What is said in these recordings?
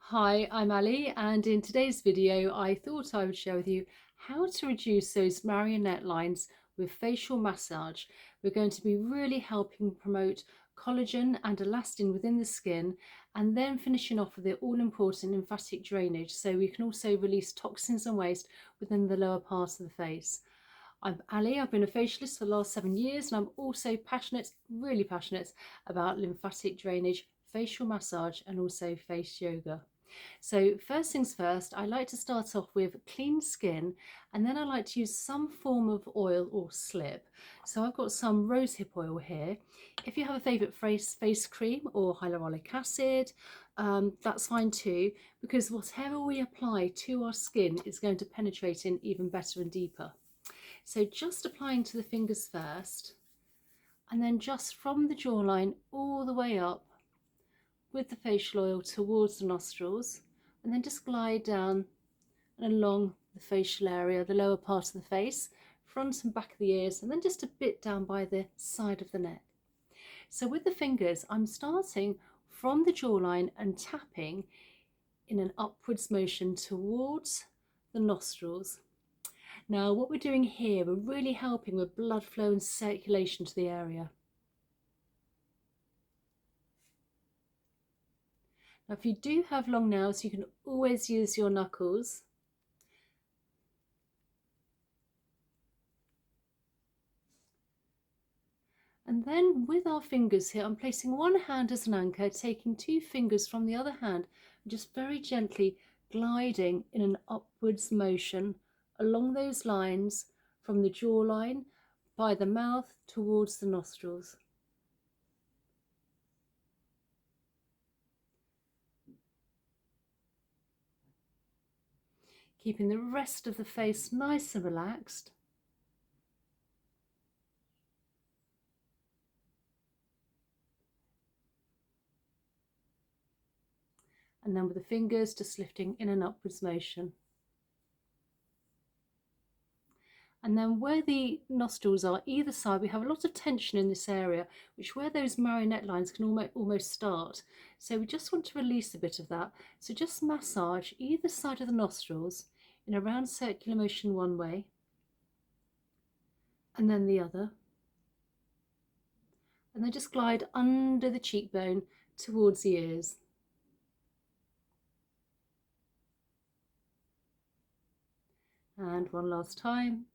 Hi, I'm Ali, and in today's video I thought I would share with you how to reduce those marionette lines with facial massage. We're going to be really helping promote collagen and elastin within the skin, and then finishing off with the all-important lymphatic drainage so we can also release toxins and waste within the lower part of the face. I'm Ali, I've been a facialist for the last 7 years, and I'm also passionate, really passionate about lymphatic drainage, facial massage and also face yoga. So first things first, I like to start off with clean skin, and then I like to use some form of oil or slip. So I've got some rosehip oil here. If you have a favourite face cream or hyaluronic acid, that's fine too, because whatever we apply to our skin is going to penetrate in even better and deeper. So just applying to the fingers first, and then just from the jawline all the way up with the facial oil towards the nostrils, and then just glide down and along the facial area, the lower part of the face, front and back of the ears, and then just a bit down by the side of the neck. So with the fingers, I'm starting from the jawline and tapping in an upwards motion towards the nostrils. Now what we're doing here, we're really helping with blood flow and circulation to the area. Now, if you do have long nails, you can always use your knuckles. And then with our fingers here, I'm placing one hand as an anchor, taking two fingers from the other hand, and just very gently gliding in an upwards motion along those lines from the jawline by the mouth towards the nostrils. Keeping the rest of the face nice and relaxed. And then with the fingers just lifting in an upwards motion. And then where the nostrils are either side, we have a lot of tension in this area, which where those marionette lines can almost start. So we just want to release a bit of that. So just massage either side of the nostrils in a round circular motion one way, and then the other. And then just glide under the cheekbone towards the ears. And one last time.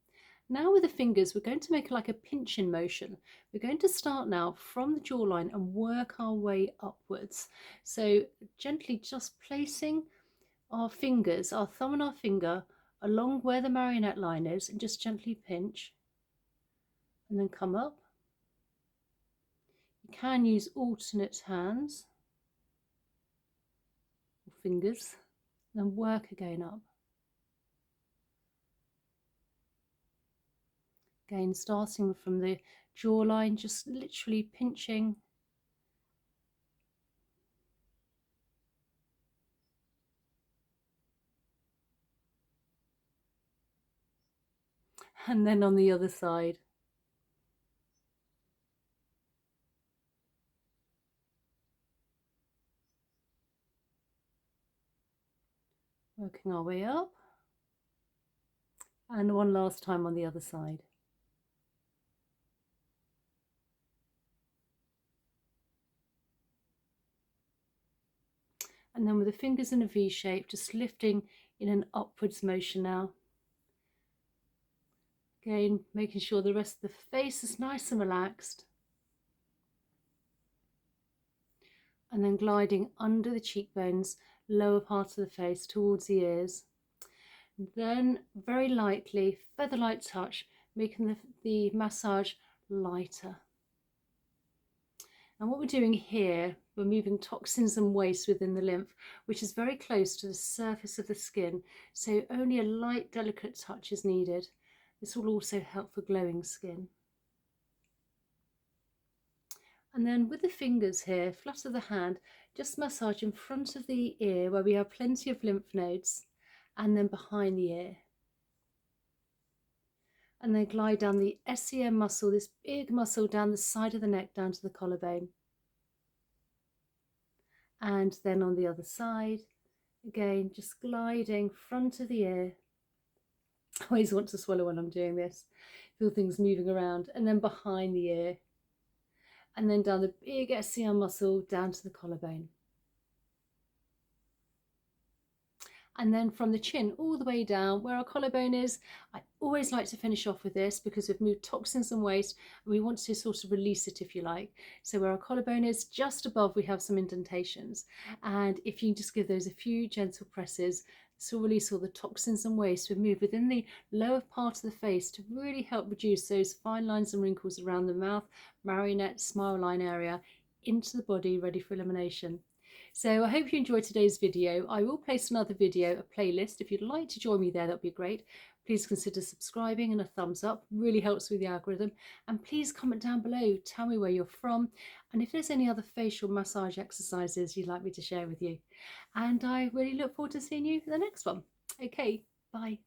Now with the fingers, we're going to make like a pinching motion. We're going to start now from the jawline and work our way upwards. So gently just placing our fingers, our thumb and our finger, along where the marionette line is, and just gently pinch. And then come up. You can use alternate hands or fingers, and then work again up. Again, starting from the jawline, just literally pinching. And then on the other side. Working our way up. And one last time on the other side. And then with the fingers in a V shape, just lifting in an upwards motion now. Again, making sure the rest of the face is nice and relaxed. And then gliding under the cheekbones, lower part of the face towards the ears. And then very lightly, feather-light touch, making the massage lighter. And what we're doing here, we're moving toxins and waste within the lymph, which is very close to the surface of the skin, so only a light, delicate touch is needed. This will also help for glowing skin. And then with the fingers here, flat of the hand, just massage in front of the ear where we have plenty of lymph nodes, and then behind the ear. And then glide down the SEM muscle, this big muscle down the side of the neck, down to the collarbone. And then on the other side, Again, just gliding front of the ear. I always want to swallow when I'm doing this. Feel things moving around. And then behind the ear. And then down the big SCR muscle down to the collarbone. And then from the chin all the way down where our collarbone is. I always like to finish off with this because we've moved toxins and waste and we want to sort of release it, if you like. So where our collarbone is, just above, we have some indentations, and if you just give those a few gentle presses, this will release all the toxins and waste. We've moved within the lower part of the face to really help reduce those fine lines and wrinkles around the mouth, marionette, smile line area into the body, ready for elimination. So I hope you enjoyed today's video. I will place another video, a playlist. If you'd like to join me there, that would be great. Please consider subscribing and a thumbs up. Really helps with the algorithm. And please comment down below. Tell me where you're from and if there's any other facial massage exercises you'd like me to share with you. And I really look forward to seeing you for the next one. Okay, bye.